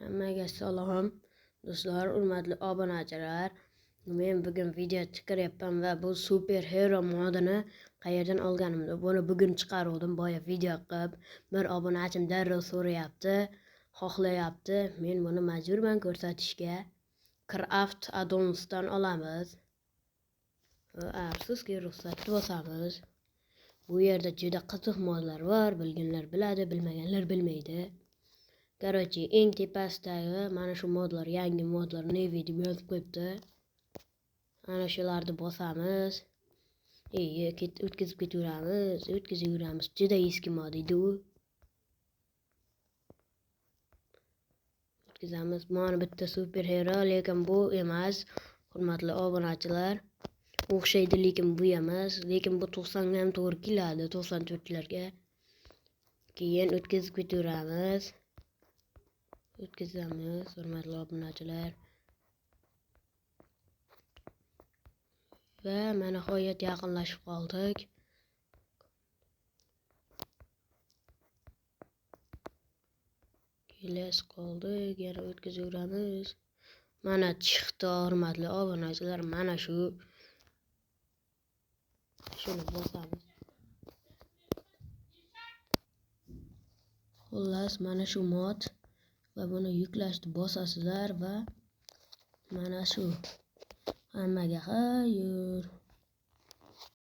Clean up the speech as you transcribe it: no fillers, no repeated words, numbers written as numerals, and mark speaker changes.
Speaker 1: Hammaga salom do'stlar, hurmatli obunachilar. Men bugun video chiqaryapman va bu superhero modini qayerdan olganimni buni bugun chiqardim. Boya video qilib bir obunachim darrov so'rayapti, xohlayapti. Men buni majburman ko'rsatishga. Craft Addons'dan olamiz. Afsuski ruxsatni bosamiz. Bu yerda juda qiziq modlar bor. Bilganlar biladi, bilmaganlar bilmaydi. Короче, eng tepasidagi mana shu modlar, yangi modlar Navy deb yozib qo'yibdi. Ana shularni bosamiz. O'tkazib ketaveramiz. Juda eski mod edi u. O'tkazamiz. Mana bitta superhero, lekin bu emas. Hurmatli obunachilar, o'xshaydi, lekin bu emas. Lekin bu 90 ga ham to'g'ri keladi, 94larga. Keyin o'tkazib ketaveramiz. O'tkazamiz, hurmatli obunachilar. Va mana nihoyat yaqinlashib qoldik. Kelasi qoldik, yana o'tkazaveramiz. Mana chiqdi, hurmatli obunachilar, mana shu. Shuni bosamiz. Xullas, mana shu mod va buni yuklashni bosasizlar va mana shu. Hammaga xayr.